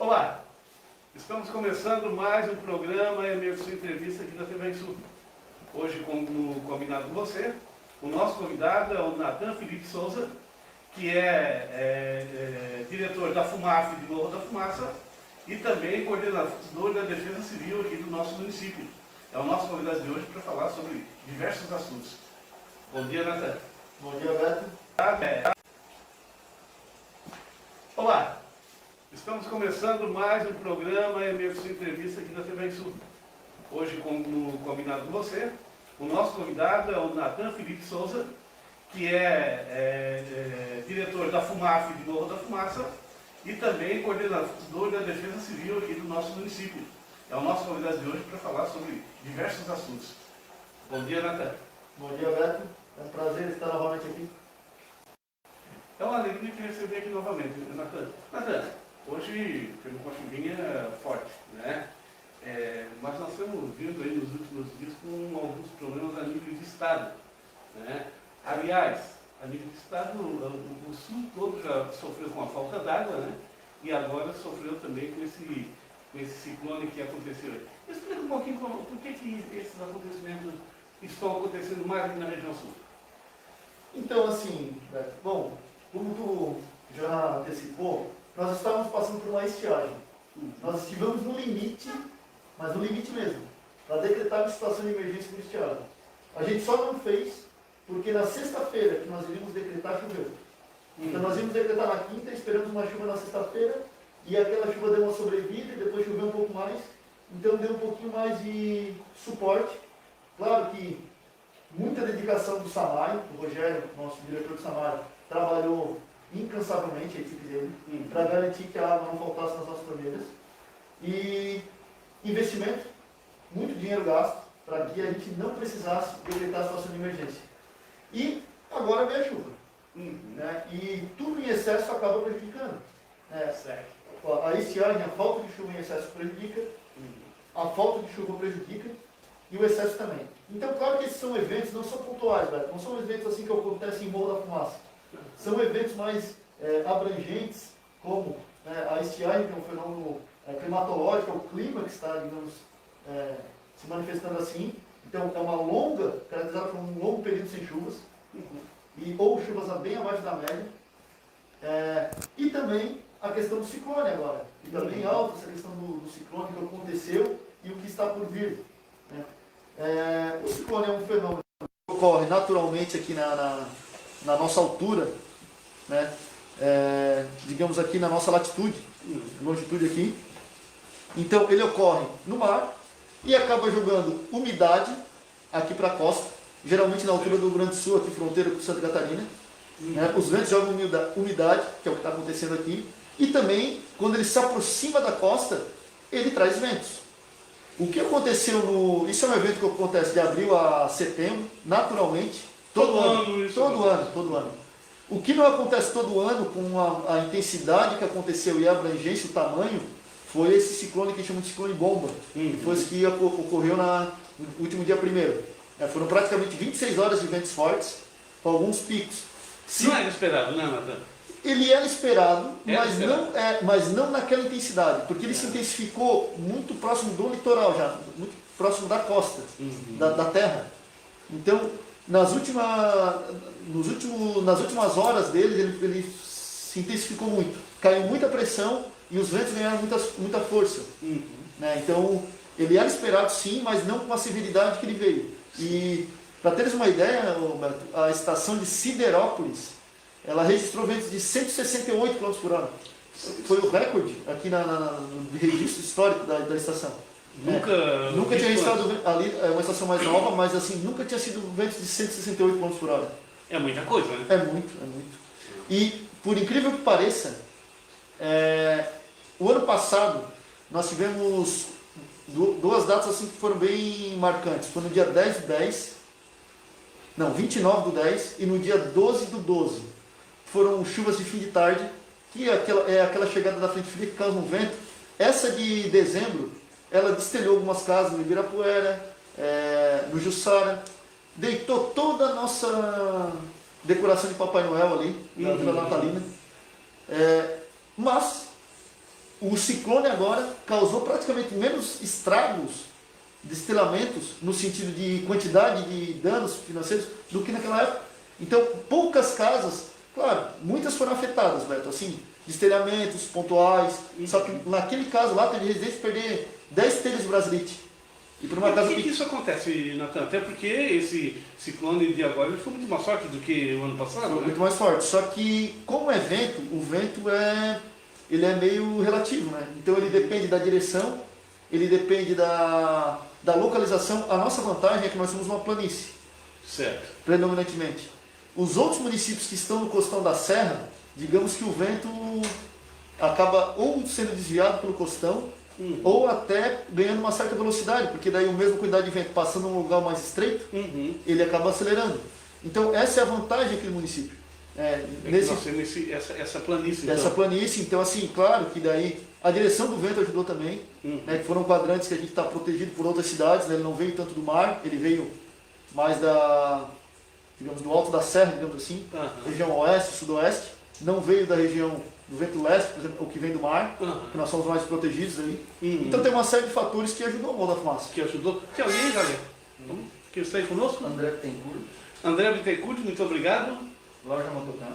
Olá, estamos começando mais um programa Emerson Entrevista aqui da TV Sul. Hoje, como combinado com você, o nosso convidado é o Natan Felipe Souza, que é diretor da FUMAF de Morro da Fumaça e também coordenador da Defesa Civil aqui do nosso município. É o nosso convidado de hoje para falar sobre diversos assuntos. Bom dia, Natan. Bom dia, Beto. Olá, estamos começando mais um programa Emerson Entrevista aqui da TV Sul. Hoje, como combinado com você, o nosso convidado é o Natan Felipe Souza, que é diretor da FUMAF de Morro da Fumaça e também coordenador da Defesa Civil aqui do nosso município. É o nosso convidado de hoje para falar sobre diversos assuntos. Bom dia, Natan. Bom dia, Beto. É um prazer estar novamente aqui. É uma alegria te receber aqui novamente, Natan. Natan, hoje teve uma chuvinha forte, né? Mas nós estamos vindo aí nos últimos dias com alguns problemas a nível de Estado, né? Aliás, a nível de Estado, o Sul todo já sofreu com a falta d'água, né? E agora sofreu também com esse ciclone que aconteceu aí. Explica um pouquinho por que esses acontecimentos estão acontecendo mais aqui na região Sul. Então, assim, Beto, bom, como tu já antecipou, nós estávamos passando por uma estiagem. Nós estivemos no limite, mas no limite mesmo, para decretar uma situação de emergência por estiagem. A gente só não fez porque na sexta-feira que nós iríamos decretar, choveu. Então nós íamos decretar na quinta, esperamos uma chuva na sexta-feira, e aquela chuva deu uma sobrevida, e depois choveu um pouco mais, então deu um pouquinho mais de suporte. Claro que muita dedicação do SAMAI, o Rogério, nosso diretor do SAMAI, trabalhou incansavelmente, a equipe dele, para garantir que a água não faltasse nas nossas torneiras. E investimento, muito dinheiro gasto, para que a gente não precisasse decretar a situação de emergência. E agora vem a chuva. Né? E tudo em excesso acaba prejudicando. Certo. A estiagem, a falta de chuva em excesso prejudica, a falta de chuva prejudica e o excesso também. Então, claro que esses são eventos, não são pontuais, Beto, não são eventos assim que acontecem em Morro da Fumaça. São eventos mais abrangentes, como a estiagem, que é um fenômeno climatológico, é o clima que está, digamos, se manifestando assim. Então, é uma longa, caracterizada por um longo período sem chuvas, ou chuvas bem abaixo da média. E também a questão do ciclone agora, que está bem alta, essa questão do ciclone que aconteceu e o que está por vir. O ciclone é um fenômeno que ocorre naturalmente aqui na nossa altura, né? Digamos aqui na nossa latitude, longitude aqui. Então ele ocorre no mar e acaba jogando umidade aqui para a costa, geralmente na altura do Rio Grande do Sul, aqui fronteira com Santa Catarina. Os ventos jogam umidade, que é o que está acontecendo aqui, e também quando ele se aproxima da costa, ele traz ventos. O que aconteceu isso é um evento que acontece de abril a setembro, naturalmente, todo ano. O que não acontece todo ano com a intensidade que aconteceu e a abrangência, o tamanho, foi esse ciclone que a gente chama de ciclone bomba, que foi esse que ocorreu no último dia 1º. Foram praticamente 26 horas de ventos fortes, com alguns picos. Não era esperado, né, Natan? Ele era esperado, mas não naquela intensidade, porque ele se intensificou muito próximo do litoral já, muito próximo da costa, da terra. Então, nas últimas horas dele, ele se intensificou muito. Caiu muita pressão e os ventos ganharam muita força. Então, ele era esperado sim, mas não com a severidade que ele veio. E, para teres uma ideia, Roberto, a estação de Siderópolis, ela registrou ventos de 168 km por hora. Foi o recorde aqui no registro histórico da estação. Nunca tinha registrado ali, uma estação mais nova, mas assim, nunca tinha sido ventos de 168 km por hora. É muita coisa, né? É muito. E, por incrível que pareça, o ano passado, nós tivemos duas datas assim que foram bem marcantes. Foi no dia 29 do 10 e no dia 12 do 12. Foram chuvas de fim de tarde, que é aquela chegada da frente fria que causa um vento. Essa de dezembro, ela destelhou algumas casas no Ibirapuera, no Jussara, deitou toda a nossa decoração de Papai Noel ali, na Vila Natalina. Mas o ciclone agora causou praticamente menos estragos, destelamentos, no sentido de quantidade de danos financeiros, do que naquela época. Então, poucas casas, claro, muitas foram afetadas, Beto, assim, destelhamentos pontuais, só que naquele caso lá teve residente perder 10 telhas de brasilite. E por uma casa Por que isso acontece, Natan? Até porque esse ciclone de agora ele foi muito mais forte do que o ano passado, foi né? muito mais forte. Só que, como é vento, o vento ele é meio relativo, né? Então ele depende da direção, ele depende da localização. A nossa vantagem é que nós somos uma planície, Certo. predominantemente. Os outros municípios que estão no costão da serra, digamos que o vento acaba ou sendo desviado pelo costão, ou até ganhando uma certa velocidade, porque daí o mesmo quantidade de vento passando num lugar mais estreito, ele acaba acelerando. Então essa é a vantagem aqui no município. Nós temos essa planície. Essa planície, então assim, claro que daí a direção do vento ajudou também, né, que foram quadrantes que a gente está protegido por outras cidades, né, ele não veio tanto do mar, ele veio mais digamos, do alto da serra, digamos assim, região oeste, sudoeste, não veio da região do vento leste, por exemplo, o que vem do mar, que nós somos mais protegidos aí. Então tem uma série de fatores que ajudou o Morro da Fumaça. Que ajudou. Tem alguém, galera? Que está aí conosco? André Bittencourt. André Bittencourt, muito obrigado. Loja Motocam.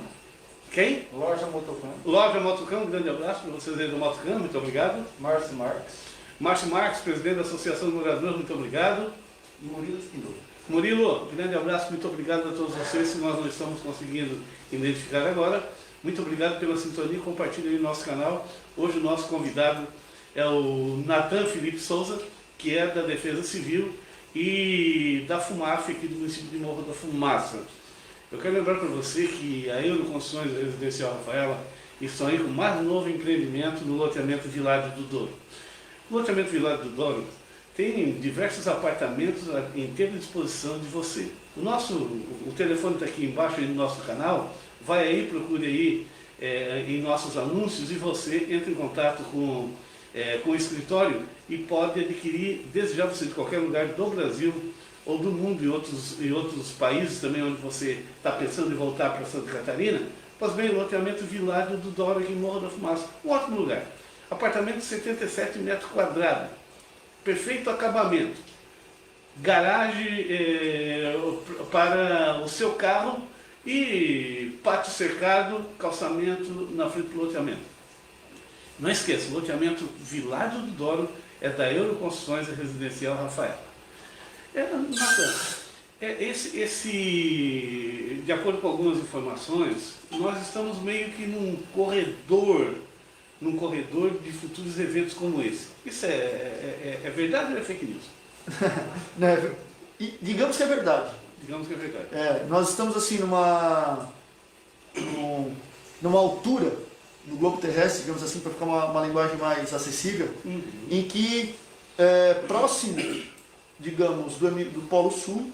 Quem? Loja Motocam. Loja Motocam, um grande abraço para vocês aí do Motocam, muito obrigado. Márcio Marques. Márcio Marques, presidente da Associação de Moradores, muito obrigado. E Murilo Espinosa. Murilo, grande abraço, muito obrigado a todos vocês, se nós não estamos conseguindo identificar agora. Muito obrigado pela sintonia, compartilhe aí no nosso canal. Hoje o nosso convidado é o Natan Felipe Souza, que é da Defesa Civil e da FUMAF aqui do município de Morro da Fumaça. Eu quero lembrar para você que a Euroconstruções Residencial Rafaela estão aí com mais um novo empreendimento no loteamento Vilares do Douro. O loteamento Vilares do Douro tem diversos apartamentos inteira disposição de você. O telefone está aqui embaixo aí no nosso canal. Vai aí, procure aí em nossos anúncios e você entra em contato com o escritório e pode adquirir, desde já você de qualquer lugar do Brasil ou do mundo e outros países também onde você está pensando em voltar para Santa Catarina. Pois bem, o loteamento Vilares do Douro aqui em Morro da Fumaça. Um ótimo lugar. Apartamento de 77 metros quadrados. Perfeito acabamento. Garagem para o seu carro e pátio cercado, calçamento na frente do loteamento. Não esqueça, o loteamento Vilares do Douro é da Euroconstruções Residencial Rafaela. De acordo com algumas informações, nós estamos meio que num corredor de futuros eventos como esse. Isso é verdade ou é fake news? Né? E digamos que é verdade. Digamos que é verdade. Nós estamos assim numa altura no globo terrestre, digamos assim, para ficar uma linguagem mais acessível, em que próximo, digamos, do Polo Sul,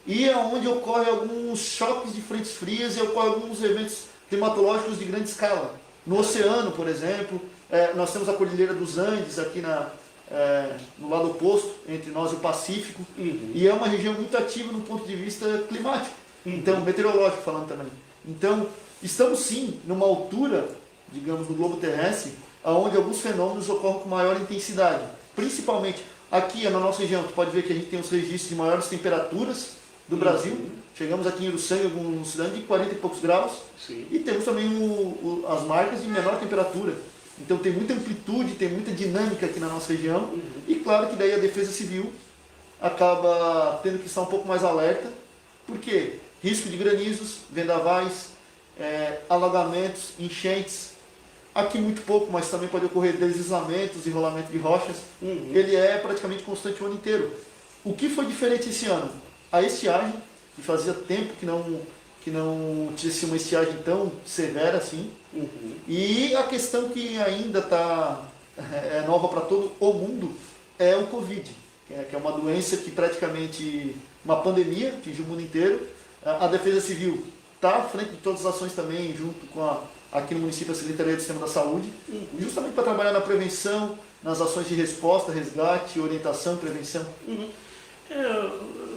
e é onde ocorrem alguns choques de frentes frias e ocorrem alguns eventos climatológicos de grande escala. No oceano, por exemplo, nós temos a Cordilheira dos Andes aqui no lado oposto, entre nós e o Pacífico, e é uma região muito ativa no ponto de vista climático, então meteorológico falando também. Então, estamos sim numa altura, digamos, no globo terrestre, onde alguns fenômenos ocorrem com maior intensidade. Principalmente aqui na nossa região, tu pode ver que a gente tem os registros de maiores temperaturas do Brasil. Chegamos aqui em Uruçanga, em algumas cidades, de 40 e poucos graus. Sim. E temos também as marcas de menor temperatura. Então tem muita amplitude, tem muita dinâmica aqui na nossa região. E claro que daí a Defesa Civil acaba tendo que estar um pouco mais alerta. Por quê? Risco de granizos, vendavais, alagamentos, enchentes. Aqui muito pouco, mas também pode ocorrer deslizamentos, enrolamento de rochas. Ele é praticamente constante o ano inteiro. O que foi diferente esse ano? A estiagem, que fazia tempo que não tinha uma estiagem tão severa assim. E a questão que ainda é nova para todo o mundo é o Covid, que é uma doença que praticamente, uma pandemia, atingiu o mundo inteiro. A Defesa Civil está à frente de todas as ações também, junto com aqui no município, a Secretaria do Sistema da Saúde, justamente para trabalhar na prevenção, nas ações de resposta, resgate, orientação, prevenção.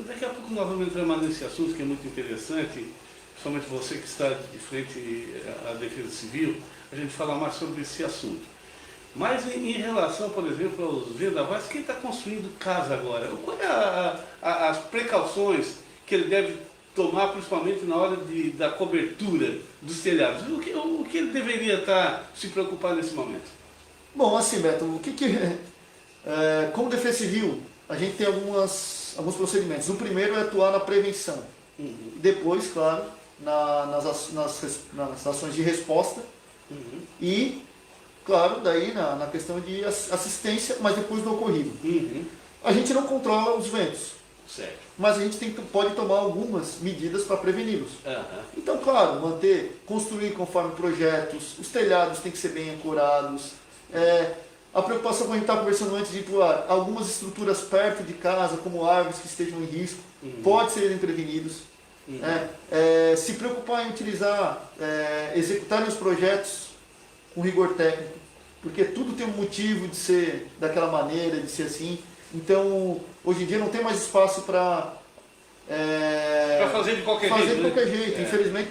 Daqui a pouco nós vamos entrar mais nesse assunto que é muito interessante, principalmente você que está de frente à Defesa Civil, a gente falar mais sobre esse assunto. Mas em relação, por exemplo, aos vendavais, quem está construindo casa agora? Qual é as precauções que ele deve tomar, principalmente na hora da cobertura dos telhados? O que ele deveria estar se preocupar nesse momento? Bom, assim, Beto, como defesa civil, a gente tem alguns procedimentos. O primeiro é atuar na prevenção. Uhum. Depois, claro, nas ações de resposta. Uhum. E, claro, daí na questão de assistência, mas depois do ocorrido. Uhum. A gente não controla os ventos, Certo. mas a gente pode tomar algumas medidas para preveni-los. Uhum. Então, claro, construir conforme projetos, os telhados têm que ser bem ancorados. A preocupação que a gente estava conversando antes de ir para o ar, algumas estruturas perto de casa, como árvores que estejam em risco, pode serem prevenidos. Uhum. Se preocupar em executarem os projetos com rigor técnico, porque tudo tem um motivo de ser daquela maneira, de ser assim. Então, hoje em dia não tem mais espaço para fazer de qualquer fazer jeito. de qualquer né? jeito.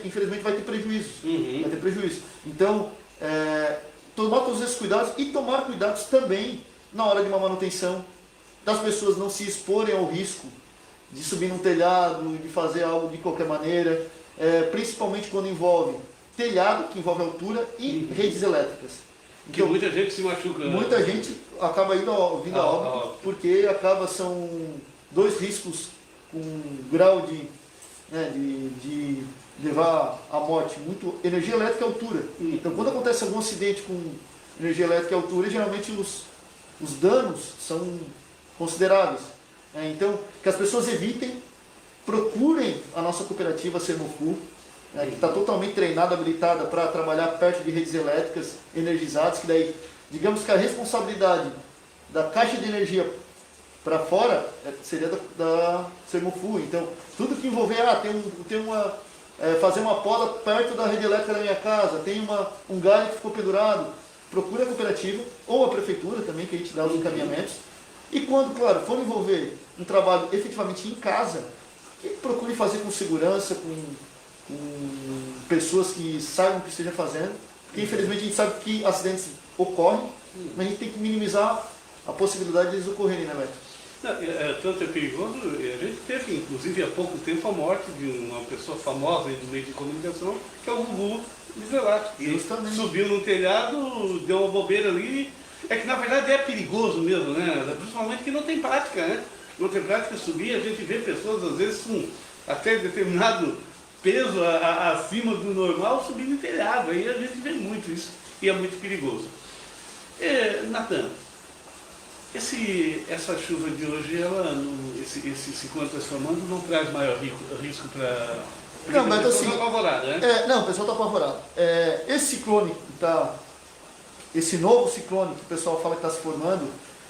Infelizmente vai ter prejuízo. Uhum. Vai ter prejuízo. Então, tomar todos esses cuidados e tomar cuidados também na hora de uma manutenção, das pessoas não se exporem ao risco de subir num telhado, de fazer algo de qualquer maneira, principalmente quando envolve telhado, que envolve altura, e redes elétricas. Que muita gente se machuca. Muita gente acaba vindo a óbito, porque são dois riscos com grau de levar à morte, muito energia elétrica e altura. Então, quando acontece algum acidente com energia elétrica e altura, geralmente os danos são consideráveis. Então, que as pessoas evitem, procurem a nossa cooperativa Sermofu, que está totalmente treinada, habilitada para trabalhar perto de redes elétricas energizadas, que daí, digamos que a responsabilidade da caixa de energia para fora seria da Sermofu. Então, tudo que envolver, fazer uma poda perto da rede elétrica da minha casa, tem um galho que ficou pendurado, procure a cooperativa ou a prefeitura também, que a gente dá os encaminhamentos. E quando, claro, for envolver um trabalho efetivamente em casa, que procure fazer com segurança, com pessoas que saibam o que esteja fazendo, porque infelizmente a gente sabe que acidentes ocorrem, mas a gente tem que minimizar a possibilidade de eles ocorrerem, né, Beto? Tanto é perigoso, a gente teve, inclusive, há pouco tempo, a morte de uma pessoa famosa aí do meio de comunicação, que é o Gugu Livelato, que subiu no telhado, deu uma bobeira ali. É que, na verdade, é perigoso mesmo, né? Principalmente que não tem prática, né? Não tem prática de subir, a gente vê pessoas, às vezes, com até determinado peso acima do normal, subindo em telhado. Aí a gente vê muito isso, e é muito perigoso. Natan, essa chuva de hoje, esse ciclone transformando, não traz maior risco para... Não, mas assim... O pessoal está apavorado, né? Não, o pessoal está apavorado. Esse novo ciclone que o pessoal fala que está se formando,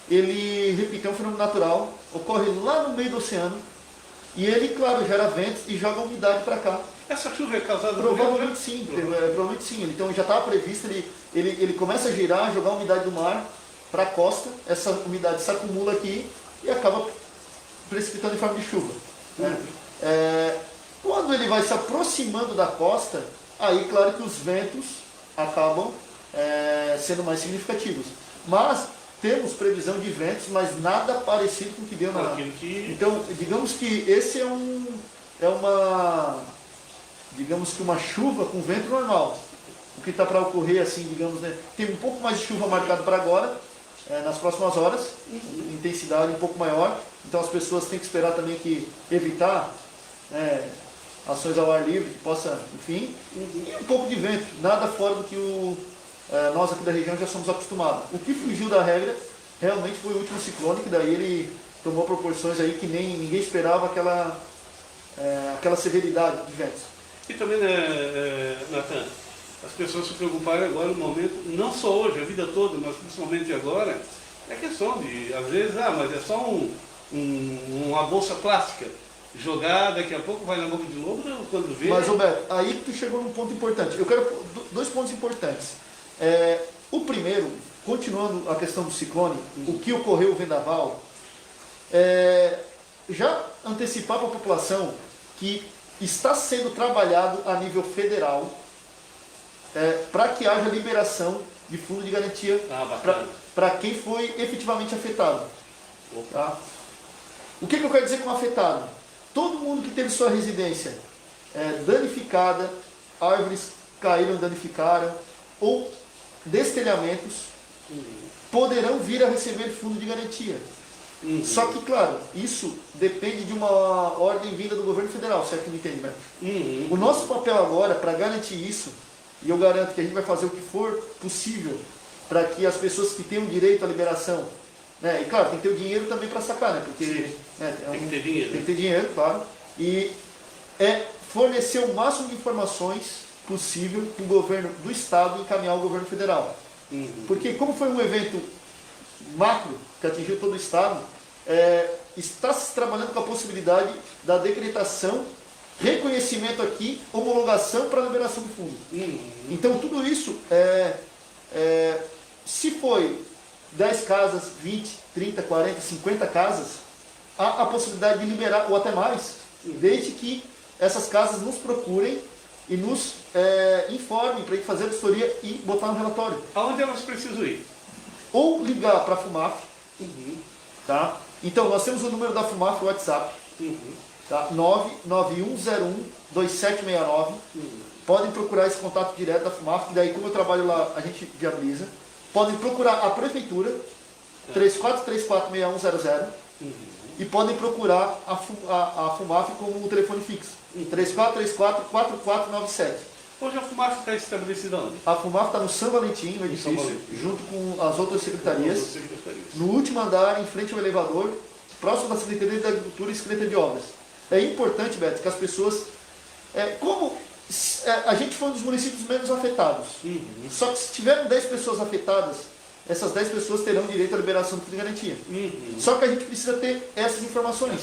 ele, repito, é um fenômeno natural, ocorre lá no meio do oceano, e ele, claro, gera ventos e joga umidade para cá. Essa chuva é causada... Provavelmente sim, provavelmente sim. Então já estava previsto, ele começa a girar, jogar a umidade do mar para a costa, essa umidade se acumula aqui e acaba precipitando em forma de chuva. Quando ele vai se aproximando da costa, aí claro que os ventos acabam sendo mais significativos. Mas temos previsão de ventos, mas nada parecido com o que deu na... Então, digamos que esse digamos que uma chuva com vento normal. O que está para ocorrer, assim, digamos, né? Tem um pouco mais de chuva marcado para agora, nas próximas horas, intensidade um pouco maior. Então as pessoas têm que esperar também evitar ações ao ar livre, que possa, enfim, e um pouco de vento, nada fora do que nós aqui da região já somos acostumados. O que fugiu da regra realmente foi o último ciclone, que daí ele tomou proporções aí que ninguém esperava aquela severidade de ventos. E também, Natan, as pessoas se preocuparem agora no momento, não só hoje, a vida toda, mas principalmente agora, é questão de, às vezes, mas é só uma bolsa plástica. Jogar, daqui a pouco vai na boca de lobo, quando vê... Mas, Roberto, aí tu chegou num ponto importante. Eu quero dois pontos importantes. O primeiro, continuando a questão do ciclone, o que ocorreu o vendaval, já antecipar para a população que está sendo trabalhado a nível federal para que haja liberação de fundo de garantia bacana. para quem foi efetivamente afetado. Opa. Tá? O que eu quero dizer com afetado? Todo mundo que teve sua residência danificada, árvores caíram e danificaram, ou destelhamentos, poderão vir a receber fundo de garantia. Só que, claro, isso depende de uma ordem vinda do governo federal, certo que me entende, né? O nosso papel agora, para garantir isso, e eu garanto que a gente vai fazer o que for possível para que as pessoas que tenham direito à liberação, né? E claro, tem que ter o dinheiro também para sacar, né? Porque tem que ter dinheiro. Tem que ter dinheiro, claro. E fornecer o máximo de informações possível para o governo do Estado e encaminhar ao governo federal. Porque como foi um evento macro que atingiu todo o Estado, está se trabalhando com a possibilidade da decretação, reconhecimento aqui, homologação para a liberação do fundo. Então tudo isso, se foi 10 casas, 20, 30, 40, 50 casas, há a possibilidade de liberar, ou até mais, desde que essas casas nos procurem e nos informem para a gente fazer a vistoria e botar no relatório. Aonde elas precisam ir? Ou ligar para a FUMAF, tá? Então, nós temos o número da FUMAF, o WhatsApp, tá? 991012769. Podem procurar esse contato direto da FUMAF, que daí, como eu trabalho lá, a gente viabiliza. Podem procurar a Prefeitura, 34346100, e podem procurar a FUMAF como o telefone fixo, 3434-4497. Hoje a FUMAF está estabelecida onde? A FUMAF está no São Valentim, no edifício, junto com as outras secretarias, no último andar, em frente ao elevador, próximo da Secretaria da Agricultura e Secretaria de Obras. É importante, Beto, que as pessoas... a gente foi um dos municípios menos afetados. Só que se tiveram 10 pessoas afetadas, essas 10 pessoas terão direito à liberação do fundo de garantia. Só que a gente precisa ter essas informações.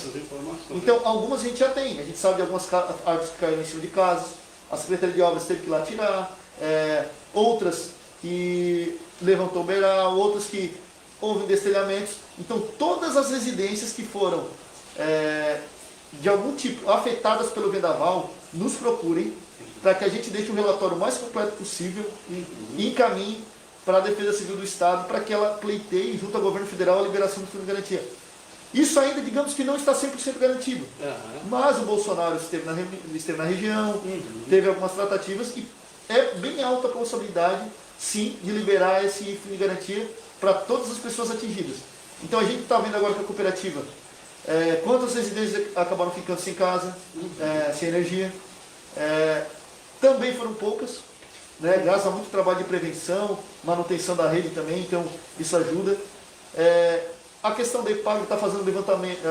Então, algumas a gente já tem. A gente sabe de algumas árvores que caíram em cima de casas, a Secretaria de Obras teve que ir lá tirar, outras que levantou o beiral, outras que houve destelhamentos. Então, todas as residências que foram, de algum tipo, afetadas pelo vendaval, nos procurem, para que a gente deixe o relatório mais completo possível e encaminhe para a Defesa Civil do Estado, para que ela pleiteie junto ao governo federal a liberação do fundo de garantia. Isso ainda, digamos que não está 100% garantido. Mas o Bolsonaro esteve na região, teve algumas tratativas e é bem alta a possibilidade, sim, de liberar esse fundo de garantia para todas as pessoas atingidas. Então a gente está vendo agora que a cooperativa, quantas residências acabaram ficando sem casa, sem energia. Também foram poucas, né, graças a muito trabalho de prevenção, manutenção da rede também, então isso ajuda. A questão da EPAGRE está fazendo levantamento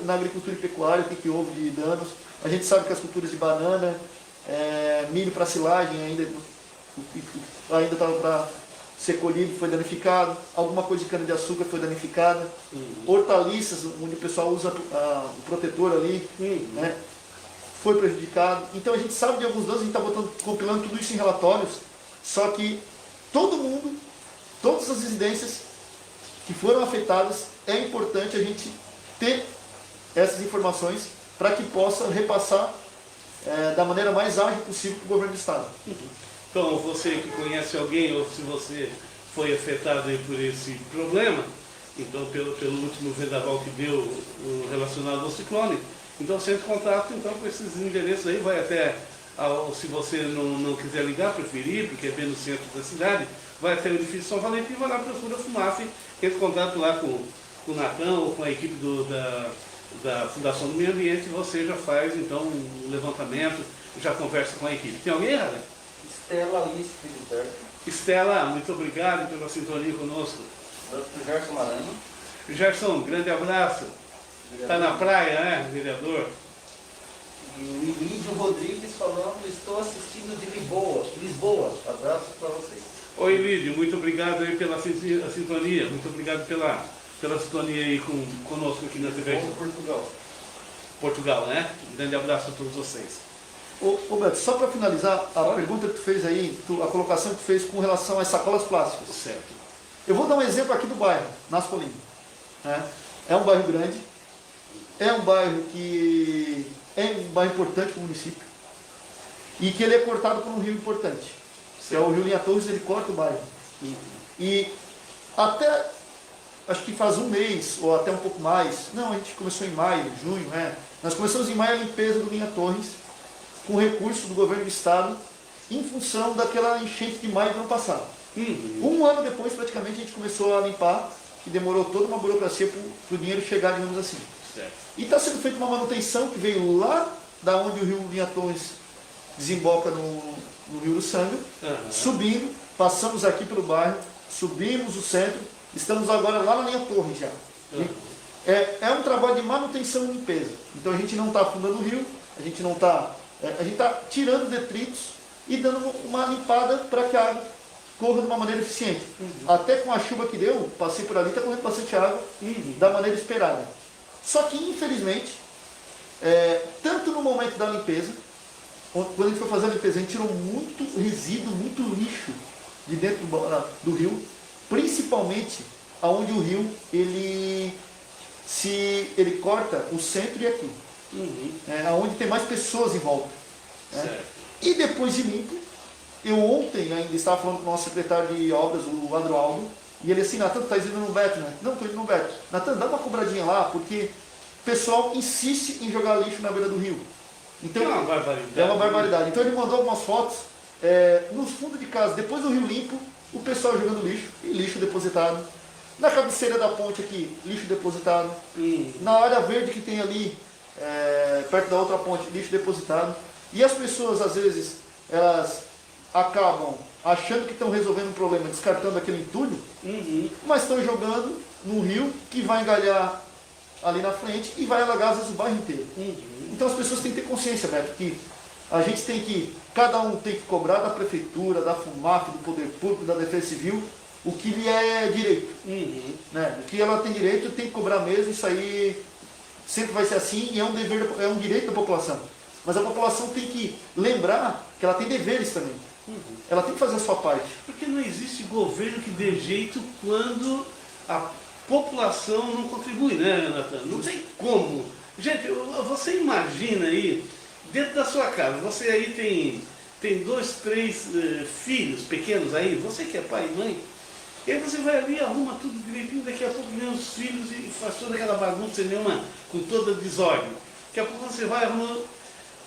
na agricultura e pecuária, o que houve de danos. A gente sabe que as culturas de banana, milho para silagem ainda estava para ser colhido, foi danificado. Alguma coisa de cana-de-açúcar foi danificada. Hortaliças, onde o pessoal usa o protetor ali, né, foi prejudicado. Então a gente sabe de alguns danos, a gente está compilando tudo isso em relatórios, só que todo mundo, todas as residências que foram afetadas, é importante a gente ter essas informações para que possa repassar da maneira mais ágil possível para o governo do Estado. Então, você que conhece alguém, ou se você foi afetado aí por esse problema, então pelo último vendaval que deu relacionado ao ciclone, então você entra em contato então, com esses endereços aí, vai até, se você não quiser ligar, preferir, porque é bem no centro da cidade, vai até o edifício São Valentim e vai lá para a Procura FUMAF, entra em contato lá com o Natan ou com a equipe da Fundação do Meio Ambiente, e você já faz então um levantamento, já conversa com a equipe. Tem alguém, Rada? Estela Alice Filiberto. Estela, muito obrigado pela sintonia conosco. Gerson Maranhão. Gerson, grande abraço. Está na praia, né, vereador? E o Ilídio Rodrigues falando, estou assistindo de Lisboa. Abraço para vocês. Oi, Lídio, muito obrigado aí pela sintonia. Muito obrigado pela sintonia aí conosco aqui na TV. Portugal, né? Um grande abraço a todos vocês. Ô Beto, só para finalizar, a pergunta que tu fez aí, a colocação que tu fez com relação às sacolas plásticas. Certo. Eu vou dar um exemplo aqui do bairro, Naspolino. É um bairro grande, é um bairro importante para o município e que ele é cortado por um rio importante. que é o Rio Linha Torres, ele corta o bairro. E até, acho que faz um mês, ou até um pouco mais, não, a gente começou em maio, junho, né? Nós começamos em maio a limpeza do Linha Torres, com recurso do governo do estado, em função daquela enchente de maio do ano passado. Um ano depois, praticamente, a gente começou a limpar, que demorou toda uma burocracia para o dinheiro chegar, digamos assim. Certo. E está sendo feita uma manutenção que veio lá da onde o Rio Linha Torres desemboca no Rio do Sangue, subindo, passamos aqui pelo bairro, subimos o centro, estamos agora lá na Linha Torres já. É um trabalho de manutenção e limpeza. Então a gente não está afundando o rio, a gente não está... a gente está tirando detritos e dando uma limpada para que a água corra de uma maneira eficiente. Até com a chuva que deu, passei por ali, está correndo bastante água da maneira esperada. Só que, infelizmente, tanto no momento da limpeza, quando a gente foi fazer a limpeza, a gente tirou muito resíduo, muito lixo de dentro do rio, principalmente aonde o rio ele corta o centro e aqui, aonde tem mais pessoas em volta. E depois de limpo, eu ontem ainda estava falando com o nosso secretário de obras, o Adroaldo, e ele assim, Natan, tu está indo no Beto, né? Não, estou indo no Beto. Natan, dá uma cobradinha lá, porque o pessoal insiste em jogar lixo na beira do rio. Então, é uma barbaridade. É uma barbaridade. Então ele mandou algumas fotos, no fundo de casa, depois do rio limpo, o pessoal jogando lixo, e lixo depositado. Na cabeceira da ponte aqui, lixo depositado. Na área verde que tem ali, perto da outra ponte, lixo depositado. E as pessoas, às vezes, elas acabam achando que estão resolvendo um problema, descartando aquele entulho, mas estão jogando no rio que vai engalhar ali na frente e vai alagar, às vezes, o bairro inteiro. Então as pessoas têm que ter consciência, Beto, que a gente tem que, cada um tem que cobrar da prefeitura, da FUMAP, do Poder Público, da Defesa Civil, o que lhe é direito. Né? O que ela tem direito, tem que cobrar mesmo, isso aí sempre vai ser assim, e é um dever, é um direito da população. Mas a população tem que lembrar que ela tem deveres também. Ela tem que fazer a sua parte. Porque não existe governo que dê jeito quando a população não contribui, né, Natan? Não tem como. Gente, você imagina aí, dentro da sua casa, você aí tem 2, 3 filhos pequenos aí, você que é pai e mãe, e aí você vai ali, arruma tudo direitinho, daqui a pouco vem os filhos e faz toda aquela bagunça com toda desordem. Daqui a pouco você vai arrumando...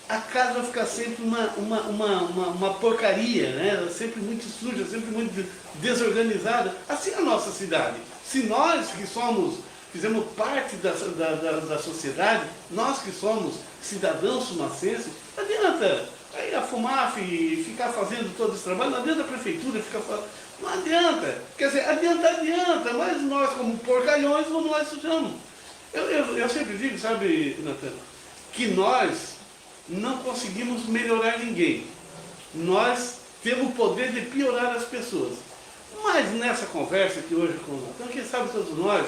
A casa vai ficar sempre uma porcaria, né? Sempre muito suja, sempre muito desorganizada. Assim é a nossa cidade. Se nós que fizemos parte da sociedade, nós que somos cidadãos sumacenses, não adianta aí a FUMAF ficar fazendo todo esse trabalho, não adianta a prefeitura ficar fazendo, não adianta. Quer dizer, adianta, mas nós como porcalhões vamos lá e sujamos. Eu sempre digo, sabe, Natan, que nós não conseguimos melhorar ninguém. Nós temos o poder de piorar as pessoas. Mas nessa conversa aqui hoje com o Natan, quem sabe todos nós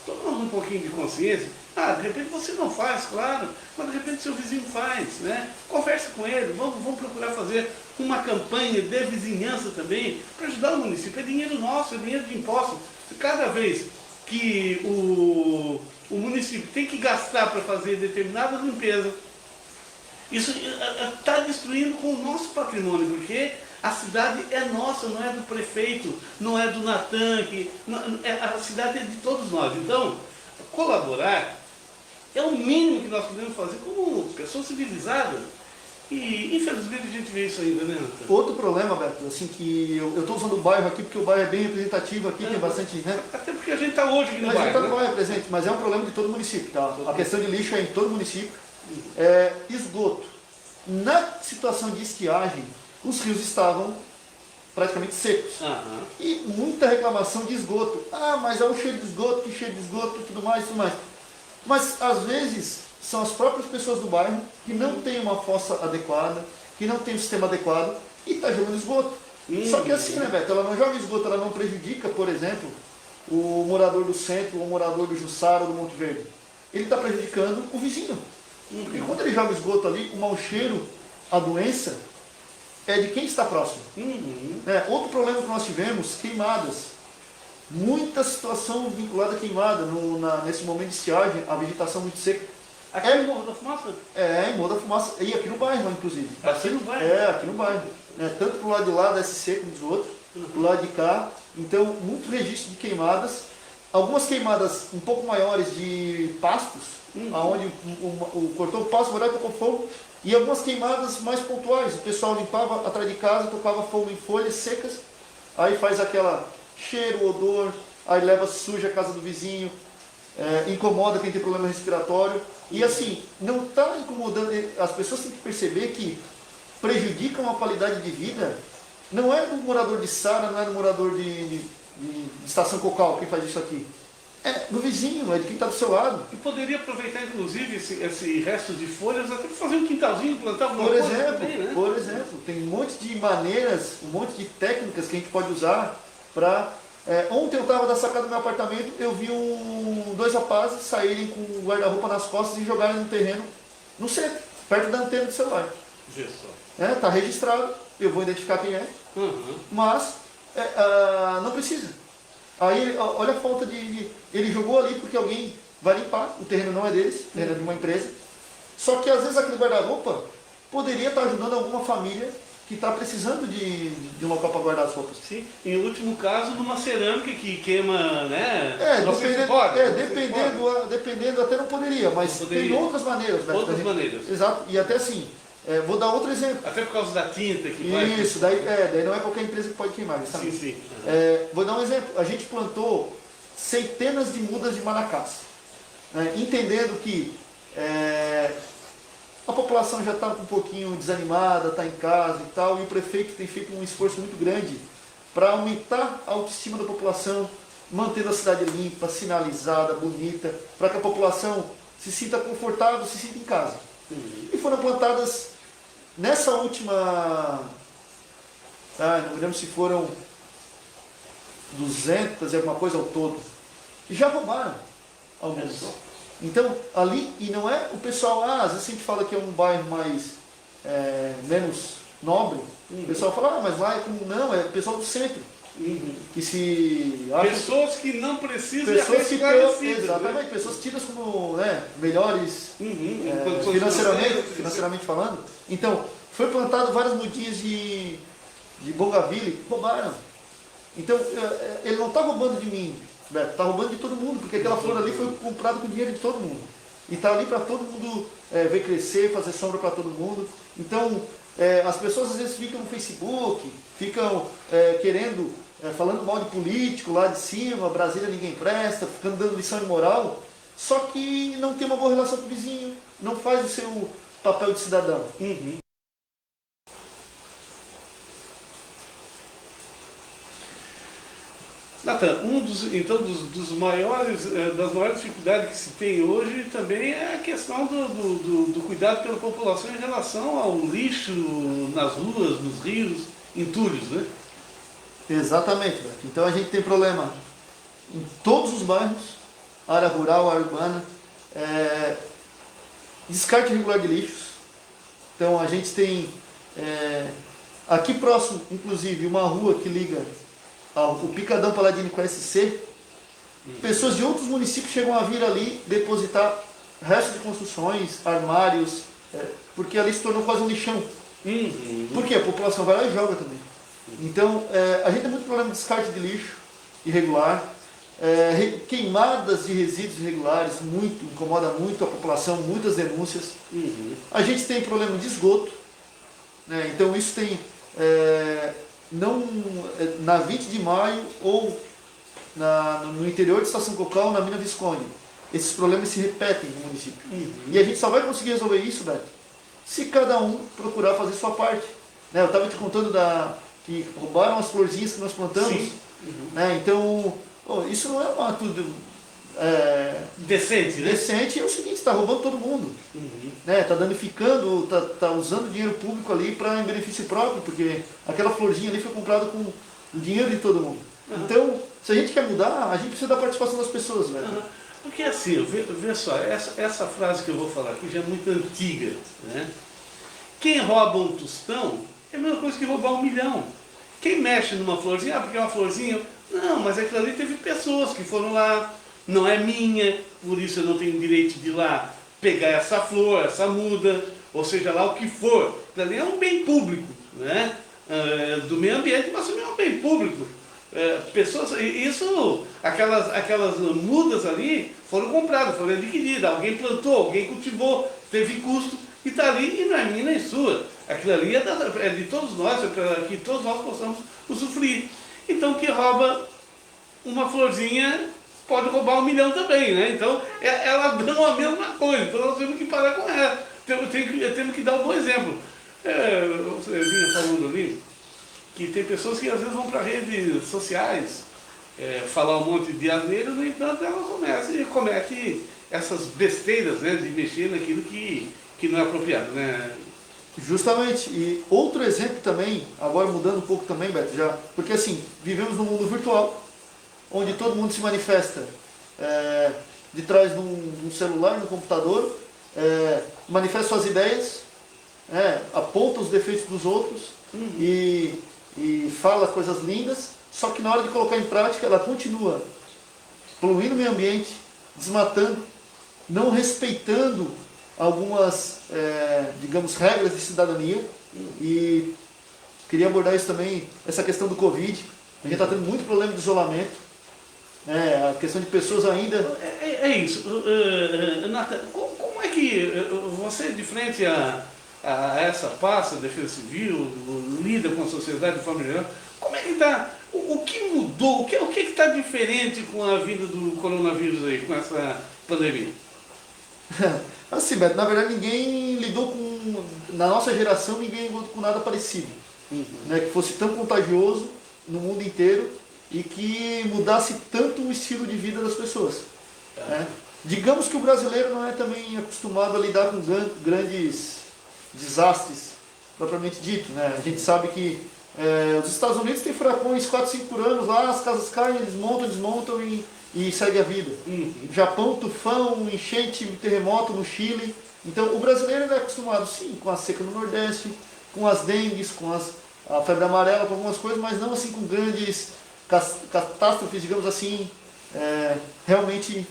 tomamos um pouquinho de consciência. De repente você não faz, claro, mas de repente seu vizinho faz, né? Converse com ele, vamos procurar fazer uma campanha de vizinhança também, para ajudar o município. É dinheiro nosso, é dinheiro de impostos. Cada vez que o município tem que gastar para fazer determinada limpeza, isso está destruindo com o nosso patrimônio, porque a cidade é nossa, não é do prefeito, não é do Natan, a cidade é de todos nós. Então, colaborar é o mínimo que nós podemos fazer como pessoas civilizadas. E infelizmente a gente vê isso ainda, né, Natan? Outro problema, Beto, assim, que eu estou usando o bairro aqui porque o bairro é bem representativo aqui, tem bastante, né? Até porque a gente está hoje aqui no bairro. A gente está no né? bairro presente, mas é um problema de todo o município, tá? A questão de lixo é em todo o município. Esgoto. Na situação de estiagem, os rios estavam praticamente secos. E muita reclamação de esgoto. Mas é o cheiro de esgoto, que cheiro de esgoto, tudo mais. Mas, às vezes, são as próprias pessoas do bairro que não têm uma fossa adequada, que não têm um sistema adequado e está jogando esgoto. Só que assim, né, Beto? Ela não joga esgoto, ela não prejudica, por exemplo, o morador do centro, ou o morador do Jussara ou do Monte Verde. Ele está prejudicando o vizinho. Porque quando ele joga esgoto ali, o mau cheiro, a doença, é de quem está próximo. Outro problema que nós tivemos, queimadas. Muita situação vinculada a queimada. Nesse momento de estiagem, a vegetação muito seca. Aqui no Morro da Fumaça? Em Morro da Fumaça, e aqui no bairro, inclusive. Aqui no bairro? Aqui no bairro. Tanto pro lado de lá da SC como dos outros, pro lado de cá. Então, muito registro de queimadas. Algumas queimadas um pouco maiores de pastos, onde cortou o pasto, o tocou fogo. E algumas queimadas mais pontuais. O pessoal limpava atrás de casa, tocava fogo em folhas secas. Aí faz aquela cheiro, odor, aí leva suja a casa do vizinho. Incomoda quem tem problema respiratório. E assim, não está incomodando. As pessoas têm que perceber que prejudicam a qualidade de vida. Não é do morador de Sara, não é do morador de Estação Cocal quem faz isso aqui. É do vizinho, é de quem está do seu lado. E poderia aproveitar, inclusive, esse resto de folhas até para fazer um quintalzinho, plantar alguma Por coisa exemplo, também, né? por exemplo, tem um monte de maneiras, um monte de técnicas que a gente pode usar para... ontem eu estava da sacada do meu apartamento, eu vi dois rapazes saírem com o guarda-roupa nas costas e jogarem no terreno, no centro, perto da antena do celular. Está registrado, eu vou identificar quem é, mas não precisa. Aí, olha a falta de... Ele jogou ali porque alguém vai limpar, o terreno não é deles, o terreno é de uma empresa. Só que às vezes aquele guarda-roupa poderia estar ajudando alguma família que está precisando de um local para guardar as roupas. Sim, em último caso, numa cerâmica que queima, né? Dependendo, até não poderia, mas tem outras maneiras. Né, outras maneiras. Exato, e até assim, vou dar outro exemplo. Até por causa da tinta que vai... Isso, daí não é qualquer empresa que pode queimar. Sim, sim. Vou dar um exemplo. A gente plantou centenas de mudas de manacás, né, entendendo que a população já está um pouquinho desanimada, está em casa e tal, e o prefeito tem feito um esforço muito grande para aumentar a autoestima da população, mantendo a cidade limpa, sinalizada, bonita, para que a população se sinta confortável, se sinta em casa. E foram plantadas nessa última, não me lembro se foram 200 e alguma coisa ao todo, e já roubaram alguns. Então, ali, e não é o pessoal, às vezes a gente fala que é um bairro mais, menos nobre, o pessoal fala, mas lá é como, não, é o pessoal do centro. Que se acha, pessoas que não precisam pessoas ser esclarecidas. Exatamente, pessoas tidas como melhores financeiramente falando. Então, foi plantado várias mudinhas de bougainville, roubaram. Então, ele não está roubando de mim, Beto, está roubando de todo mundo, porque aquela flor ali foi comprada com dinheiro de todo mundo. E está ali para todo mundo ver crescer, fazer sombra para todo mundo. Então, as pessoas às vezes ficam no Facebook, ficam querendo, falando mal de político lá de cima, Brasília ninguém presta, ficando dando lição de moral, só que não tem uma boa relação com o vizinho, não faz o seu papel de cidadão. Nathan, das maiores dificuldades que se tem hoje também é a questão do cuidado pela população em relação ao lixo nas ruas, nos rios, entulhos, né? Exatamente, Beto. Então a gente tem problema em todos os bairros, área rural, área urbana, descarte irregular de lixos. Então a gente tem aqui próximo, inclusive, uma rua que liga o Picadão Paladino com a SC, pessoas de outros municípios chegam a vir ali depositar restos de construções, armários, porque ali se tornou quase um lixão. Por quê? A população vai lá e joga também. Então, a gente tem muito problema de descarte de lixo irregular, queimadas de resíduos irregulares, incomoda muito a população, muitas denúncias. A gente tem problema de esgoto, né? Então isso tem... na 20 de maio ou no interior de Estação Cocal, na Mina Visconde. Esses problemas se repetem no município. E a gente só vai conseguir resolver isso, Beto, se cada um procurar fazer sua parte. Né? Eu estava te contando que roubaram as florzinhas que nós plantamos. Né? Então, isso não é uma tudo... decente, né? Decente é o seguinte, está roubando todo mundo. Está danificando, está usando dinheiro público ali em benefício próprio, porque aquela florzinha ali foi comprada com o dinheiro de todo mundo. Então, se a gente quer mudar, a gente precisa da participação das pessoas, velho. Porque assim, vê só, essa frase que eu vou falar aqui já é muito antiga, né? Quem rouba um tostão é a mesma coisa que roubar 1 milhão. Quem mexe numa florzinha, porque é uma florzinha... Não, mas aquilo ali teve pessoas que foram lá, não é minha, por isso eu não tenho direito de ir lá pegar essa flor, essa muda, ou seja lá o que for, aquilo ali é um bem público, né? Do meio ambiente, mas também é um bem público. Pessoas, isso, aquelas mudas ali foram compradas, foram adquiridas, alguém plantou, alguém cultivou, teve custo e está ali e não é minha nem sua. Aquilo ali é de todos nós, é para que todos nós possamos usufruir. Então, que rouba uma florzinha pode roubar 1 milhão também, né? Então, elas dão a mesma coisa, então nós temos que parar com ela. Temos que dar um bom exemplo. Você vinha falando ali que tem pessoas que às vezes vão para redes sociais falar um monte de asneira, no entanto, elas cometem essas besteiras, né, de mexer naquilo que não é apropriado, né? Justamente. E outro exemplo também, agora mudando um pouco também, Beto, já, porque assim, vivemos num mundo virtual, onde todo mundo se manifesta de trás de um celular, de um computador, manifesta suas ideias, aponta os defeitos dos outros e fala coisas lindas, só que na hora de colocar em prática ela continua poluindo o meio ambiente, desmatando, não respeitando algumas, digamos, regras de cidadania. E queria abordar isso também, essa questão do Covid. A gente está tendo muito problema de isolamento, a questão de pessoas ainda... É isso. Nathan, como é que você, de frente a essa pasta, defesa civil, lida com a sociedade de forma geral, como é que está? O que mudou? O que está diferente com a vinda do coronavírus aí, com essa pandemia? Assim, Beto, na verdade ninguém lidou com... Na nossa geração ninguém lidou com nada parecido. Né, que fosse tão contagioso no mundo inteiro e que mudasse tanto o estilo de vida das pessoas. Né? Digamos que o brasileiro não é também acostumado a lidar com grandes desastres, propriamente dito. Né? A gente sabe que os Estados Unidos têm furacões 4, 5 por ano, lá as casas caem, eles desmontam e segue a vida. Japão, tufão, enchente, terremoto no Chile. Então o brasileiro é acostumado sim com a seca no Nordeste, com as dengues, com a febre amarela, com algumas coisas, mas não assim com grandes catástrofes, digamos assim, realmente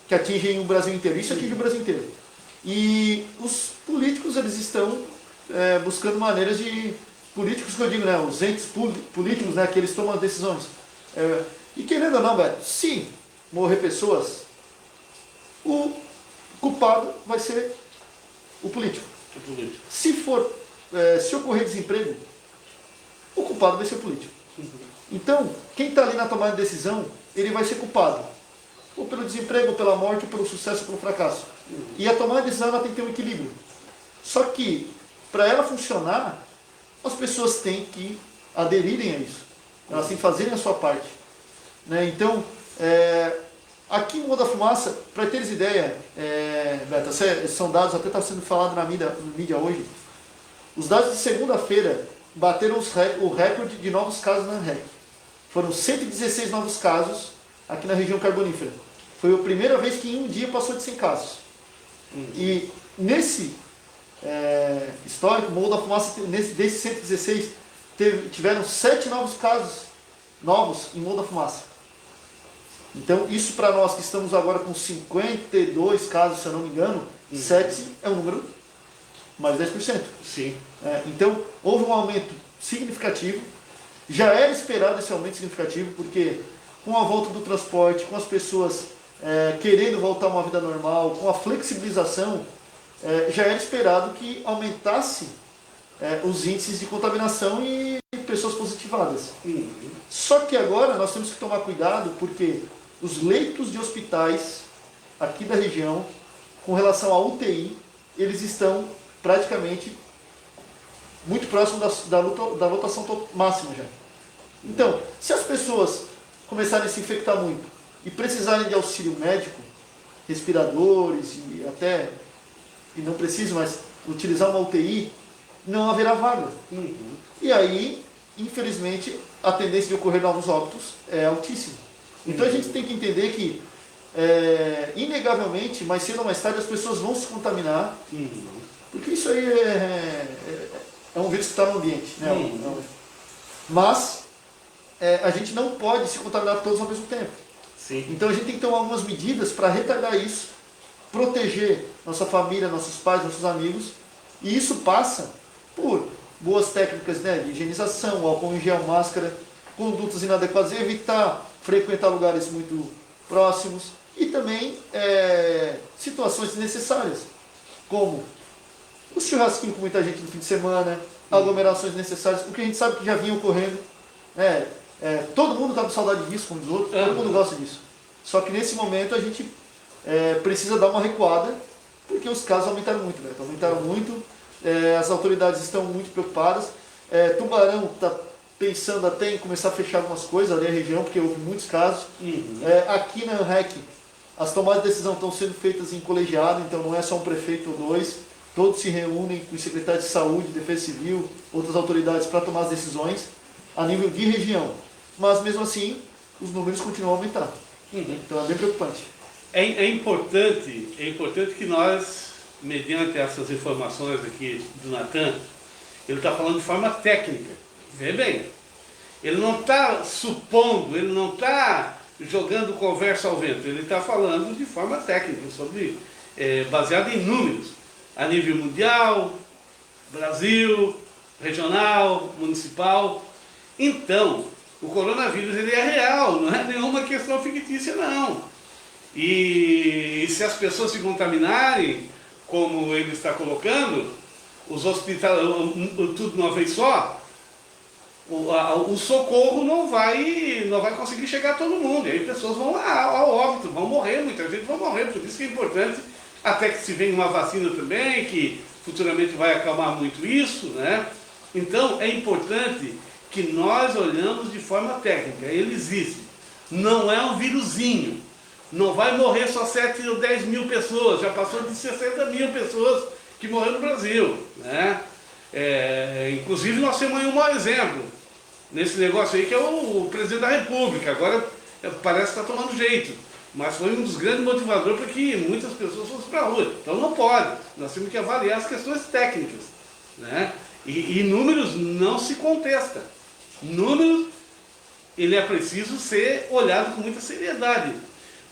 que atingem o Brasil inteiro. Isso atinge o Brasil inteiro. E os políticos, eles estão buscando maneiras de... Políticos que eu digo, né, os entes políticos, né, que eles tomam as decisões. E querendo ou não, Beto, se morrer pessoas, o culpado vai ser o político. Se ocorrer desemprego, o culpado vai ser o político. Então, quem está ali na tomada de decisão, ele vai ser culpado. Ou pelo desemprego, ou pela morte, ou pelo sucesso, ou pelo fracasso. E a tomada de decisão ela tem que ter um equilíbrio. Só que, para ela funcionar, as pessoas têm que aderirem a isso. Elas têm que fazerem a sua parte. Né? Então, aqui em Morro da Fumaça, para teres ideia, Beto, esses são dados, até está sendo falado na mídia hoje, os dados de segunda-feira bateram o recorde de novos casos na ANREC. Foram 116 novos casos aqui na região carbonífera. Foi a primeira vez que em um dia passou de 100 casos. E nesse histórico, Morro da Fumaça, desses 116, tiveram 7 novos casos em Morro da Fumaça. Então, isso para nós que estamos agora com 52 casos, se eu não me engano, 7 é um número mais 10%. Sim. Então, houve um aumento significativo. Já era esperado esse aumento significativo, porque com a volta do transporte, com as pessoas querendo voltar a uma vida normal, com a flexibilização, já era esperado que aumentasse os índices de contaminação e pessoas positivadas. Só que agora nós temos que tomar cuidado, porque os leitos de hospitais aqui da região, com relação à UTI, eles estão praticamente muito próximos da lotação máxima já. Então, se as pessoas começarem a se infectar muito e precisarem de auxílio médico, respiradores e não precisam mais utilizar uma UTI, não haverá vaga. E aí, infelizmente, a tendência de ocorrer novos óbitos é altíssima. Então a gente tem que entender que, inegavelmente, mais cedo ou mais tarde, as pessoas vão se contaminar, porque isso aí é um vírus que está no ambiente. Né? Mas a gente não pode se contaminar todos ao mesmo tempo. Sim. Então a gente tem que tomar algumas medidas para retardar isso, proteger nossa família, nossos pais, nossos amigos. E isso passa por boas técnicas, né, de higienização, álcool em gel, máscara, condutas inadequadas, evitar frequentar lugares muito próximos e também situações desnecessárias, como os churrasquinhos com muita gente no fim de semana, aglomerações necessárias, o que a gente sabe que já vinha ocorrendo. Todo mundo está com saudade disso, como diz o outro, todo mundo gosta disso. Só que nesse momento a gente precisa dar uma recuada, porque os casos aumentaram muito, né? Aumentaram muito, as autoridades estão muito preocupadas. Tubarão está pensando até em começar a fechar algumas coisas ali na região, porque houve muitos casos. Aqui na ANREC, as tomadas de decisão estão sendo feitas em colegiado, então não é só um prefeito ou dois, todos se reúnem com os secretários de saúde, defesa civil, outras autoridades para tomar as decisões a nível de região. Mas mesmo assim, os números continuam a aumentar. Então é bem preocupante. É importante que nós, mediante essas informações aqui do Natan, ele está falando de forma técnica. Vê bem, ele não está supondo, ele não está jogando conversa ao vento, ele está falando de forma técnica, baseado em números, a nível mundial, Brasil, regional, municipal. Então, o coronavírus ele é real, não é nenhuma questão fictícia, não. E se as pessoas se contaminarem, como ele está colocando, os hospitais, tudo de uma vez só, o socorro não vai conseguir chegar a todo mundo. E aí pessoas vão ao óbito, vão morrer, muita gente vai morrer. Por isso que é importante, até que se venha uma vacina também, que futuramente vai acalmar muito isso, né? Então é importante que nós olhamos de forma técnica. Ele existe. Não é um vírusinho. Não vai morrer só 7 ou 10 mil pessoas. Já passou de 60 mil pessoas que morreram no Brasil, né? Inclusive nós temos aí um mau exemplo nesse negócio aí, que é o presidente da República. Agora parece que está tomando jeito, mas foi um dos grandes motivadores para que muitas pessoas fossem para a rua. Então não pode, nós temos que avaliar as questões técnicas, né? E números não se contesta. Números, ele é preciso ser olhado com muita seriedade,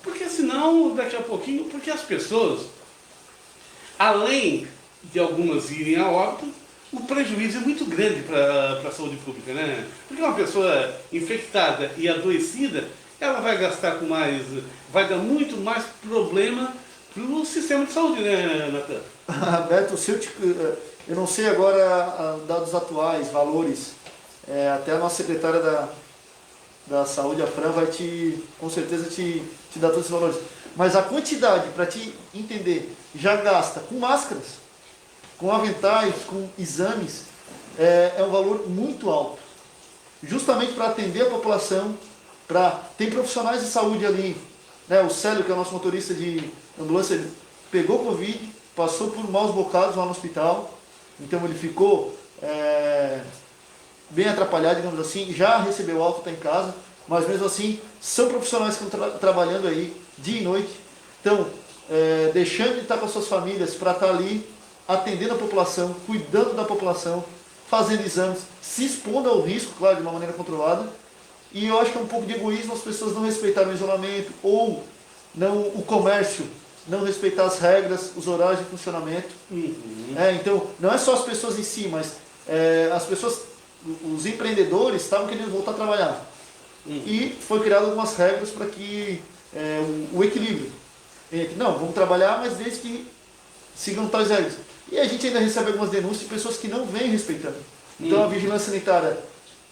porque senão daqui a pouquinho, porque as pessoas, além de algumas irem a óbito, o prejuízo é muito grande para a saúde pública, né? Porque uma pessoa infectada e adoecida, ela vai gastar com mais, vai dar muito mais problema para o sistema de saúde, né, Natan? Beto, eu não sei agora dados atuais, valores, até a nossa secretária da Saúde, a Fran, vai com certeza te dar todos esses valores. Mas a quantidade, para te entender, já gasta com máscaras, com aventais, com exames, é um valor muito alto. Justamente para atender a população, tem profissionais de saúde ali, né? O Célio, que é o nosso motorista de ambulância, ele pegou Covid, passou por maus bocados lá no hospital, então ele ficou bem atrapalhado, digamos assim, já recebeu alta, está em casa, mas mesmo assim, são profissionais que estão trabalhando aí, dia e noite, então, deixando de estar com as suas famílias para estar ali, atendendo a população, cuidando da população, fazendo exames, se expondo ao risco, claro, de uma maneira controlada. E eu acho que é um pouco de egoísmo as pessoas não respeitarem o isolamento, ou o comércio não respeitar as regras, os horários de funcionamento. Então, não é só as pessoas em si, mas as pessoas, os empreendedores estavam querendo voltar a trabalhar. E foi criado algumas regras para que o equilíbrio entre, não, vamos trabalhar, mas desde que sigam tais regras. E a gente ainda recebe algumas denúncias de pessoas que não vêm respeitando. Então a vigilância sanitária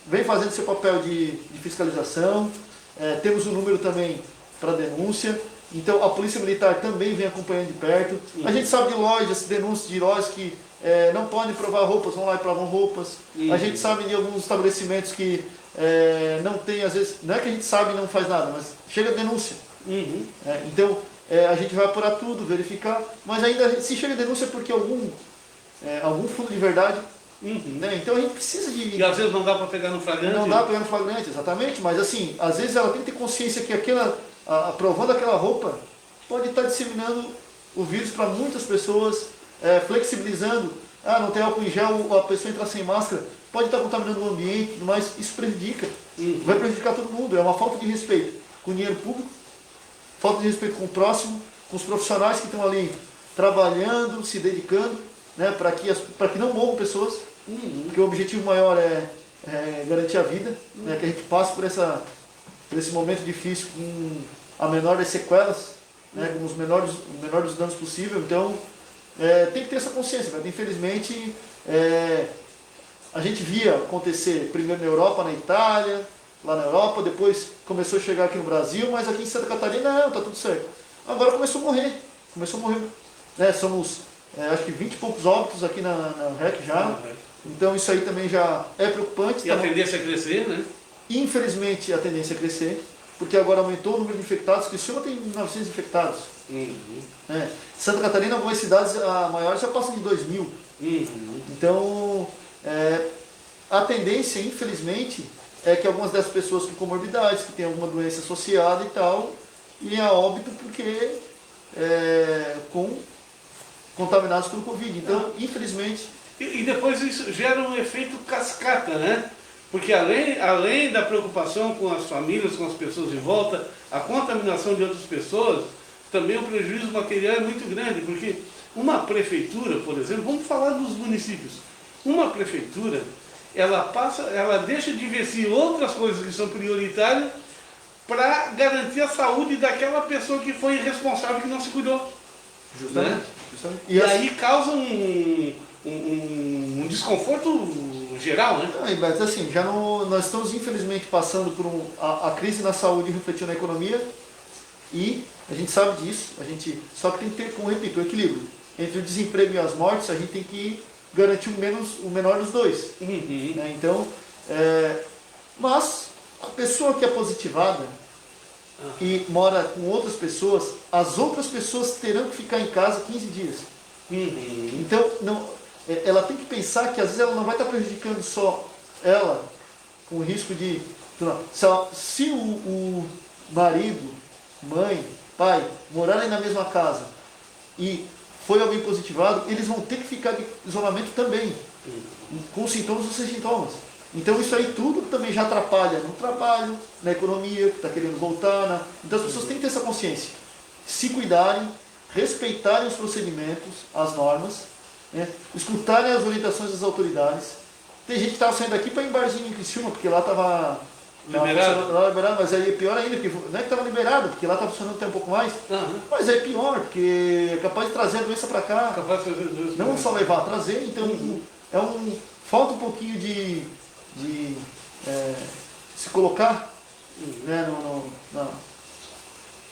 vem fazendo seu papel de fiscalização, temos um número também para denúncia, então a Polícia Militar também vem acompanhando de perto. A gente sabe de lojas, denúncias de lojas que não podem provar roupas, vão lá e provam roupas. A gente sabe de alguns estabelecimentos que não tem, às vezes, não é que a gente sabe e não faz nada, mas chega a denúncia. Então a gente vai apurar tudo, verificar, mas ainda se chega a denúncia é porque algum fundo de verdade. Né? Então a gente precisa de... E às vezes não dá para pegar no flagrante. Não dá para pegar no flagrante, exatamente, mas assim, às vezes ela tem que ter consciência que aprovando aquela roupa, pode estar disseminando o vírus para muitas pessoas, flexibilizando, não tem álcool em gel, a pessoa entra sem máscara, pode estar contaminando o ambiente, mas isso prejudica, vai prejudicar todo mundo, é uma falta de respeito com o dinheiro público, falta de respeito com o próximo, com os profissionais que estão ali trabalhando, se dedicando, né, para que não morram pessoas, porque o objetivo maior é garantir a vida, né, que a gente passe por esse momento difícil com a menor das sequelas, né, com o menor dos danos possível. Então, tem que ter essa consciência. Né? Infelizmente, a gente via acontecer primeiro na Europa, na Itália, lá na Europa, depois começou a chegar aqui no Brasil, mas aqui em Santa Catarina, não, está tudo certo. Agora começou a morrer, né? Somos, acho que 20 e poucos óbitos aqui na REC já, então isso aí também já é preocupante. E a tendência a crescer, né? Infelizmente a tendência é crescer, porque agora aumentou o número de infectados, Criciúma tem 900 infectados. Né? Santa Catarina, algumas cidades maiores já passam de 2.000. Então, a tendência, infelizmente, é que algumas dessas pessoas com comorbidades, que têm alguma doença associada e tal, irem a óbito porque contaminados pelo Covid. Então, infelizmente... E depois isso gera um efeito cascata, né? Porque além da preocupação com as famílias, com as pessoas em volta, a contaminação de outras pessoas, também o prejuízo material é muito grande, porque uma prefeitura, por exemplo, vamos falar dos municípios, uma prefeitura, ela deixa de investir em outras coisas que são prioritárias para garantir a saúde daquela pessoa que foi irresponsável, que não se cuidou. Justamente. Né? Justamente. E aí causa um desconforto geral, né? Mas assim, nós estamos infelizmente passando por a crise na saúde refletindo na economia, e a gente sabe disso, só que tem que ter, como eu repito, o equilíbrio. Entre o desemprego e as mortes, a gente tem que garantir o menor dos dois. Né? Então, mas a pessoa que é positivada e mora com outras pessoas, as outras pessoas terão que ficar em casa 15 dias. Então, ela tem que pensar que às vezes ela não vai estar prejudicando só ela, com o risco de... Se o marido, mãe, pai, morarem na mesma casa e foi alguém positivado, eles vão ter que ficar de isolamento também, com sintomas ou sem sintomas. Então isso aí tudo também já atrapalha no trabalho, na economia, que está querendo voltar. Então as pessoas têm que ter essa consciência. Se cuidarem, respeitarem os procedimentos, as normas, né? Escutarem as orientações das autoridades. Tem gente que estava saindo daqui para ir em barzinho em Criciúma, porque lá estava liberado, mas aí é pior ainda, porque não é que estava liberado, porque lá está funcionando até um pouco mais, mas é pior, porque é capaz de trazer a doença para cá, não só levar, trazer, então falta um pouquinho de se colocar, né,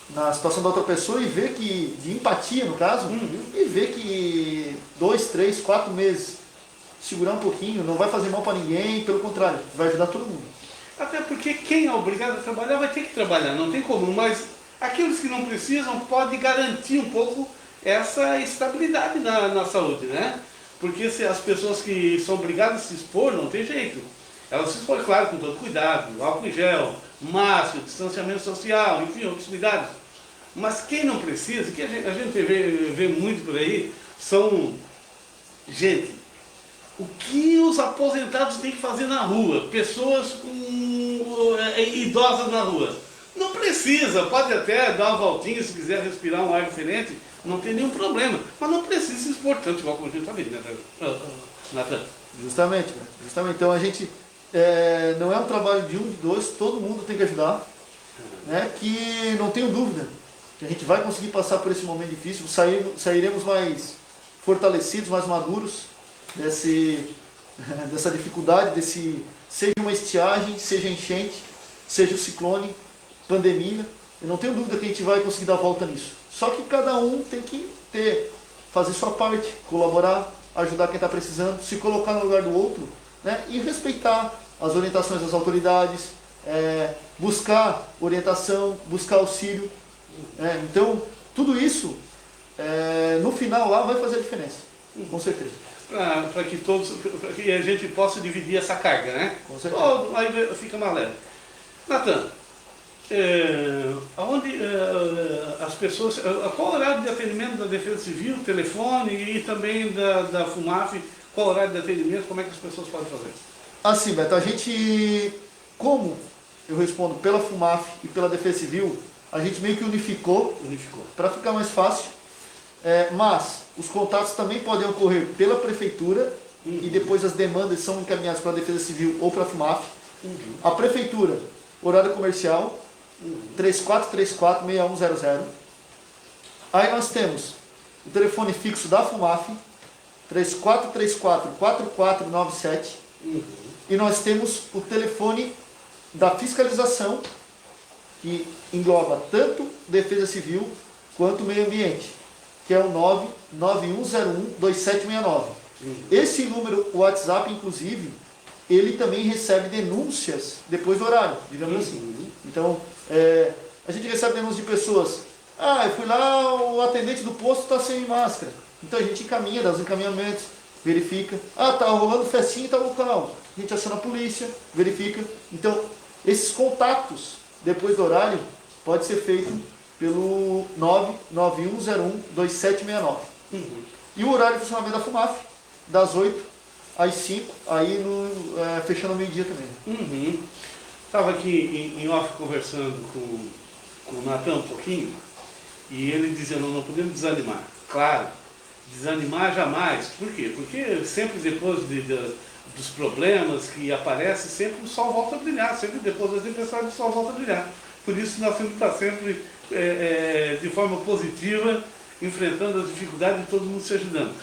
na situação da outra pessoa e ver que, de empatia no caso, e ver que 2, 3, 4 meses, segurar um pouquinho, não vai fazer mal para ninguém, pelo contrário, vai ajudar todo mundo. Até porque quem é obrigado a trabalhar vai ter que trabalhar, não tem como, mas aqueles que não precisam podem garantir um pouco essa estabilidade na saúde, né? Porque se as pessoas que são obrigadas a se expor, não tem jeito. Elas se expõem, claro, com todo cuidado, álcool em gel, máscara, distanciamento social, enfim, outros cuidados. Mas quem não precisa, que a gente vê muito por aí, são gente. O que os aposentados têm que fazer na rua? Pessoas idosas na rua. Não precisa, pode até dar uma voltinha se quiser respirar um ar diferente, não tem nenhum problema. Mas não precisa se expor tanto, igual como a gente está vendo, né, Natan? Justamente. Então a gente, não é um trabalho de um, de dois, todo mundo tem que ajudar. Né, que não tenho dúvida que a gente vai conseguir passar por esse momento difícil, sairemos mais fortalecidos, mais maduros dessa dificuldade, seja uma estiagem, seja enchente, seja o ciclone, pandemia. Eu não tenho dúvida que a gente vai conseguir dar a volta nisso. Só que cada um tem que fazer sua parte, colaborar, ajudar quem está precisando, se colocar no lugar do outro, né, e respeitar as orientações das autoridades, buscar orientação, buscar auxílio. Então, tudo isso, no final lá, vai fazer a diferença, com certeza. Para que a gente possa dividir essa carga, né? Com certeza. Aí fica mais leve. Natan, aonde as pessoas, qual o horário de atendimento da Defesa Civil, telefone e também da FUMAF, qual o horário de atendimento, como é que as pessoas podem fazer? Assim, Beto, como eu respondo pela FUMAF e pela Defesa Civil, a gente meio que unificou Unificou. para ficar mais fácil. Mas os contatos também podem ocorrer pela prefeitura e depois as demandas são encaminhadas para a Defesa Civil ou para a FUMAF. A prefeitura, horário comercial, 3434-6100. Aí nós temos o telefone fixo da FUMAF, 3434-4497. E nós temos o telefone da fiscalização, que engloba tanto Defesa Civil quanto Meio Ambiente, que é o 99101-2769. Esse número, o WhatsApp, inclusive, ele também recebe denúncias depois do horário, digamos assim. Então, a gente recebe denúncias de pessoas. Eu fui lá, o atendente do posto está sem máscara. Então a gente encaminha, dá os encaminhamentos, verifica. Tá rolando festinha em tal local. A gente aciona a polícia, verifica. Então, esses contatos depois do horário pode ser feito pelo 99101-2769. E o horário de funcionamento da FUMAF, das 8 às 5, aí fechando ao meio-dia também. Estava aqui em off conversando com o Natan um pouquinho, e ele dizendo, não podemos desanimar. Claro, desanimar jamais. Por quê? Porque sempre depois dos problemas que aparecem, sempre o sol volta a brilhar, sempre depois das tempestades o sol volta a brilhar. Por isso nós temos que estar sempre de forma positiva, enfrentando as dificuldades e todo mundo se ajudando.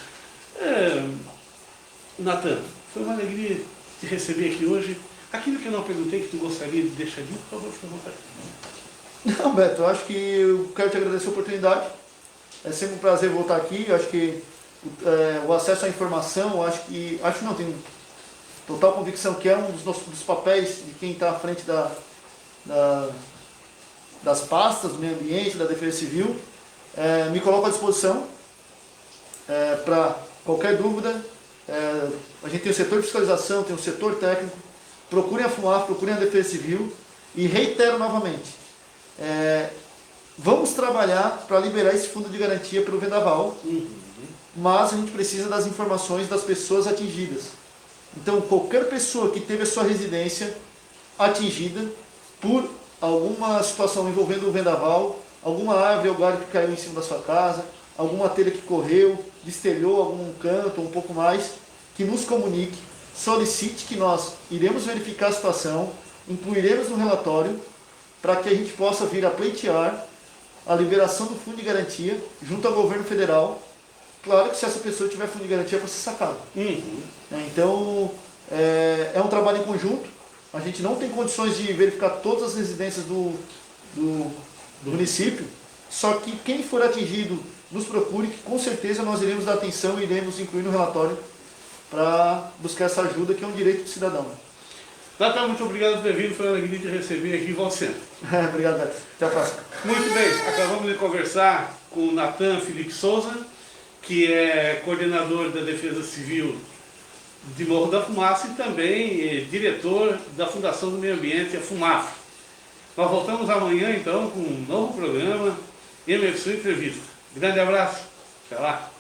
Natan, foi uma alegria te receber aqui hoje. Aquilo que eu não perguntei, que tu gostaria de deixar de, por favor, fica à vontade. Não, Beto, eu acho que eu quero te agradecer a oportunidade. É sempre um prazer voltar aqui. Eu acho que o acesso à informação, tenho total convicção que é um dos papéis de quem está à frente das pastas do meio ambiente, da Defesa Civil. Me coloco à disposição para qualquer dúvida. A gente tem o setor de fiscalização, tem o setor técnico. Procurem a FUMAF, procurem a Defesa Civil e reitero novamente, vamos trabalhar para liberar esse fundo de garantia pelo vendaval, mas a gente precisa das informações das pessoas atingidas. Então, qualquer pessoa que teve a sua residência atingida por alguma situação envolvendo o vendaval, alguma árvore ou galho que caiu em cima da sua casa, alguma telha que correu, destelhou algum canto, um pouco mais, que nos comunique, solicite que nós iremos verificar a situação, incluiremos no relatório, para que a gente possa vir a pleitear a liberação do fundo de garantia junto ao governo federal. Claro que se essa pessoa tiver fundo de garantia, é para ser sacado. Então, é um trabalho em conjunto. A gente não tem condições de verificar todas as residências do município, só que quem for atingido, nos procure, que com certeza nós iremos dar atenção e iremos incluir no relatório para buscar essa ajuda, que é um direito do cidadão. Natan, muito obrigado por ter vindo, foi uma alegria te receber aqui, volte sempre. Obrigado, Beto. Até a próxima. Muito bem, acabamos de conversar com o Natan Felipe Souza, que é coordenador da Defesa Civil de Morro da Fumaça e também diretor da Fundação do Meio Ambiente, a FUMAF. Nós voltamos amanhã, então, com um novo programa, Emerson Entrevista. Grande abraço, até lá.